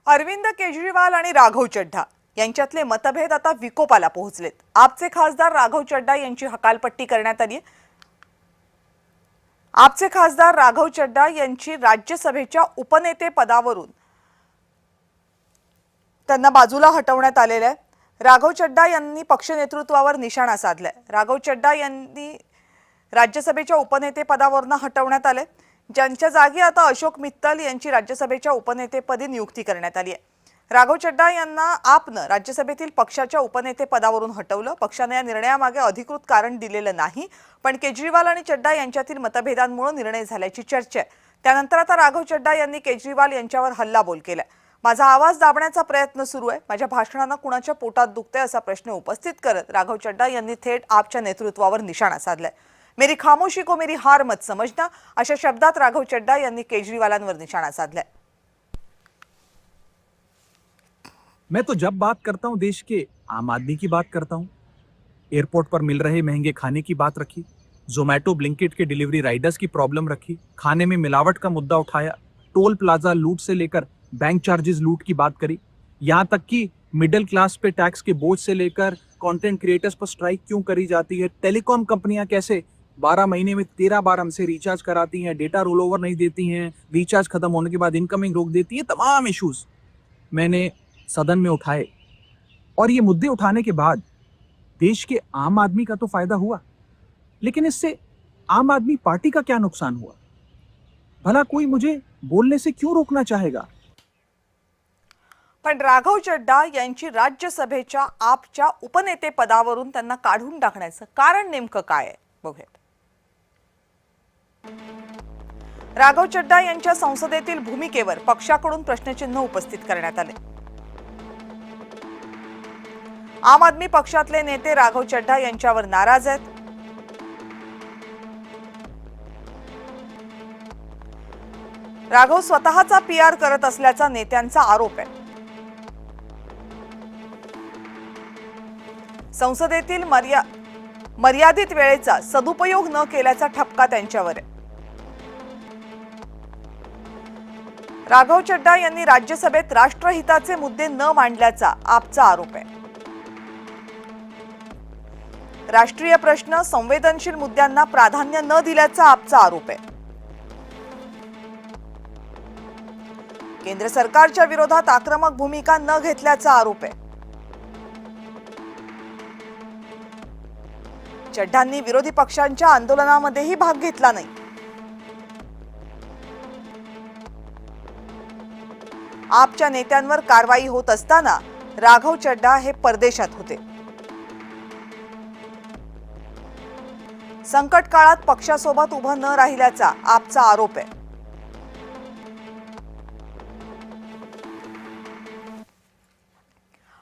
अरविंद केजरीवाल आणि राघव चड्ढा यांच्यातले मतभेद आता विकोपाला पोहोचलेत। आपचे खासदार राघव चड्ढा यांची हकालपट्टी करण्यात आली। आपचे खासदार राघव चड्ढा यांची राज्यसभेच्या उपनेते पदावरून त्यांना बाजूला हटवण्यात आलेले आहे। राघव चड्ढा यांनी पक्ष नेतृत्वावर निशाणा साधलाय। राघव चड्ढा यांनी राज्यसभेच्या उपनेते पदावरून हटवण्यात आले। ज्यांच्या जागी आता अशोक मित्तल यांची राज्यसभेच्या उपनेतेपदी नियुक्ती करण्यात आली आहे। राघव चड्ढा यांना आपनं राज्यसभेतील पक्षाच्या उपनेते पदावरून हटवलं। पक्षाने या निर्णयामागे अधिकृत कारण दिलेलं नाही, पण केजरीवाल आणि चड्ढा यांच्यातील मतभेदांमुळे निर्णय झाल्याची चर्चा आहे। त्यानंतर आता राघव चड्ढा यांनी केजरीवाल यांच्यावर हल्लाबोल केलाय। माझा आवाज दाबण्याचा प्रयत्न सुरू आहे, माझ्या भाषणानं कुणाच्या पोटात दुखतंय असा प्रश्न उपस्थित करत राघव चड्ढा यांनी थेट आपच्या नेतृत्वावर निशाणा साधलाय। मेरी खामोशी को मेरी हार मत समझना अशा शब्दात राघव चड्ढा यांनी केजरीवालांवर निशाणा साधलाय। मैं तो जब बात करता हूं देश के आम आदमी की बात करता हूं। एयरपोर्ट पर मिल रहे महंगे खाने की बात रखी, जोमैटो ब्लिंकिट के डिलीवरी राइडर्स की प्रॉब्लम रखी, खाने में मिलावट का मुद्दा उठाया, टोल प्लाजा लूट से लेकर बैंक चार्जेस लूट की बात करी, यहाँ तक कि मिडिल क्लास पे टैक्स के बोझ से लेकर कंटेंट क्रिएटर्स पर स्ट्राइक क्यों करी जाती है, टेलीकॉम कंपनियां कैसे 12 महीने में 13 बार हमसे रिचार्ज कराती हैं, डेटा रोल ओवर नहीं देती हैं, रिचार्ज खत्म होने के बाद इनकमिंग रोक देती है, तमाम इश्यूज मैंने सदन में उठाए। और ये मुद्दे उठाने के बाद देश के आम आदमी का तो फायदा हुआ, लेकिन इससे आम आदमी पार्टी का क्या नुकसान हुआ? भला कोई मुझे बोलने से क्यों रोकना चाहेगा? पण राघव चड्ढा यांची राज्यसभेच्या आपच्या उपनेते पदावरून त्यांना काढून टाकण्याचं कारण नेमकं काय आहे बघूयात। राघव चड्ढा यांच्या संसदेतील भूमिकेवर पक्षाकडून प्रश्नचिन्ह उपस्थित करण्यात आले। आम आदमी पक्षातले नेते राघव चड्ढा यांच्यावर नाराज आहेत। राघव स्वतःचा पीआर करत असल्याचा नेत्यांचा आरोप आहे। संसदेतील मर्यादित वेळेचा सदुपयोग न केल्याचा ठपका त्यांच्यावर आहे। राघव चड्ढा यांनी राज्यसभेत राष्ट्रहिताचे मुद्दे न मांडल्याचा आपचा आरोप आहे। राष्ट्रीय प्रश्न संवेदनशील मुद्द्यांना प्राधान्य न दिल्याचा आपचा आरोप आहे। केंद्र सरकारच्या विरोधात आक्रमक भूमिका न घेतल्याचा आरोप आहे। चड्ढांनी विरोधी पक्षांच्या आंदोलनामध्येही भाग घेतला नाही। आपच्या नेत्यांवर कारवाई होत असताना राघव चड्ढा हे परदेशात होते। संकट काळात पक्षासोबत उभं न राहिल्याचा आपचा आरोप आहे।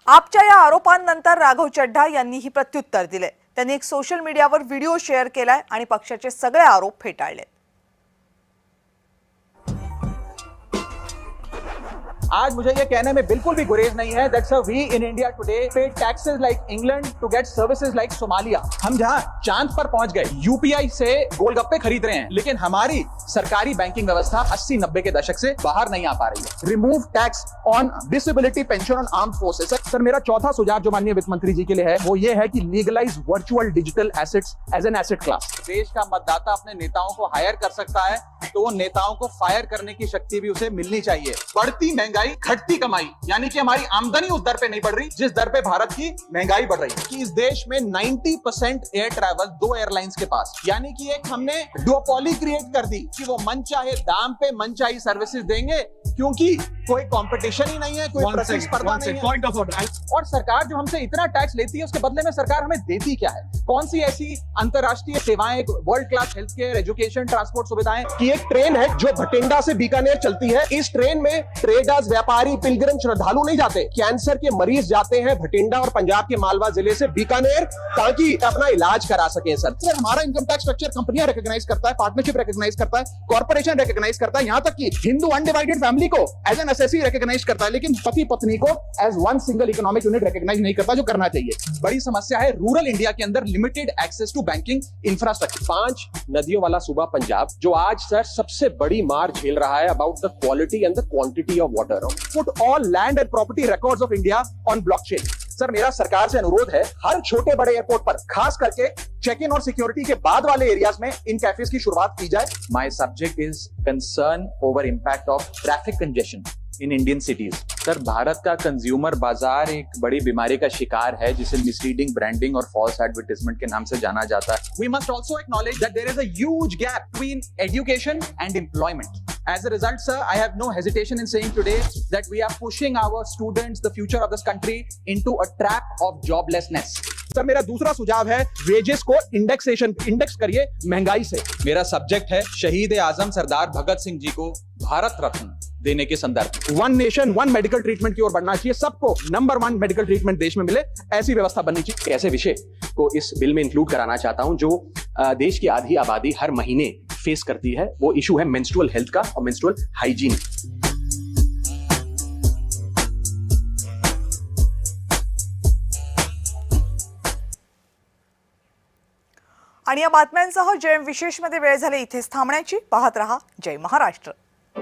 आपच्या या आरोपांनंतर राघव चड्ढा यांनी ही प्रत्युत्तर दिले। त्यांनी एक सोशल मीडियावर व्हिडिओ शेअर केलाय आणि पक्षाचे सगळे आरोप फेटाळले। आज मुझे ये कहने में बिल्कुल भी गुरेज नहीं है that sir we in India today pay taxes like England to get services like Somalia। हम जहां चांद पर पहुंच गए, यूपीआई से गोलगप्पे खरीद रहे हैं, लेकिन हमारी सरकारी बैंकिंग व्यवस्था 80-90 के दशक से बाहर नहीं आ पा रही है। Remove tax on disability pension on armed forces. Sir मेरा चौथा सुझाव जो माननीय वित्त मंत्री जी के लिए है वो ये है कि legalize virtual digital assets as an asset class. देश का मतदाता अपने नेताओं को हायर कर सकता है तो वो नेताओं को फायर करने की शक्ति भी उसे मिलनी चाहिए। बढ़ती महंगाई घटती कमाई, यानी कि हमारी आमदनी उस दर पे नहीं बढ़ रही जिस दर पे भारत की महंगाई बढ़ रही है। कि इस देश में 90% एयर ट्रैवल 2 एयरलाइंस के पास, यानी कि एक हमने डुओपोली क्रिएट कर दी कि वो मनचाहे दाम पे मनचाही सर्विसेज देंगे, क्योंकि कोई कंपटीशन ही नहीं है, कोई प्रतिस्पर्धा नहीं है। Point of order. और सरकार जो हमसे इतना टैक्स लेती है उसके बदले में सरकार हमें देती क्या है? कौन सी ऐसी अंतरराष्ट्रीय सेवाएं, world class health care, education, transport सुविधाएं? कि एक ट्रेन है जो भटिंडा से बीकानेर चलती है। इस ट्रेन में ट्रेडर्स, व्यापारी, पिलग्रिम, श्रद्धालु नहीं जाते। कैंसर के मरीज जाते हैं भटिंडा और पंजाब के मालवा जिले से बीकानेर ताकि अपना इलाज करा सके। सर हमारा इनकम टैक्स स्ट्रक्चर कंपनियां रिकॉग्नाइज करता है, पार्टनरशिप रिकॉग्नाइज करता है, कॉर्पोरेशन रिकॉग्नाइज करता है, यहाँ तक कि हिंदू अनडिवाइडेड फैमिली को एज एन यूएस ऐसे ही रिकॉग्नाइज करता है, लेकिन पति पत्नी को as one single economic unit recognize नहीं करता, जो करना चाहिए। बड़ी समस्या है रूरल इंडिया के अंदर limited access to banking infrastructure. 5 नदियों वाला सूबा पंजाब, जो आज सर सबसे बड़ी मार झेल रहा है about the quality and the quantity of water. Put all land and property records of India on blockchain. Sir मेरा सरकार से अनुरोध है, हर छोटे बड़े एयरपोर्ट पर खास करके चेक इन और सिक्योरिटी के बाद वाले एरियाज में इन कैफेज की शुरुआत की जाए। My subject is concern over impact of traffic congestion in Indian cities. Sir Bharat का कंज्यूमर बाजार एक बड़ी बीमारी का शिकार है जिसे मिसलीडिंग ब्रांडिंग और फॉल्स एडवर्टाइजमेंट के नाम से जाना जाता है। We must also acknowledge that there is a huge gap between education and employment. As a result, sir, I have no hesitation in saying today that we are pushing our students, the future of this country, into a trap of joblessness. Sir मेरा दूसरा सुझाव है, wages को index करिए महंगाई से। मेरा subject है शहीद आजम सरदार भगत सिंह जी को भारत रत्न देने के संदर्भ। One nation one medical treatment की ओर बढ़ना चाहिए, सबको नंबर 1 मेडिकल ट्रीटमेंट देश में मिले, ऐसी व्यवस्था बननी चाहिए। ऐसे विषय को इस बिल में इंक्लूड कराना चाहता हूं जो देश की आधी आबादी हर महीने फेस करती है। वो इशू है मेंस्ट्रुअल हेल्थ का और मेंस्ट्रुअल हाइजीन। आणि या बातम्यांसह जय विशेषमध्ये वेळ झाली इथेच थांबण्याची। पाहत रहा जय महाराष्ट्र।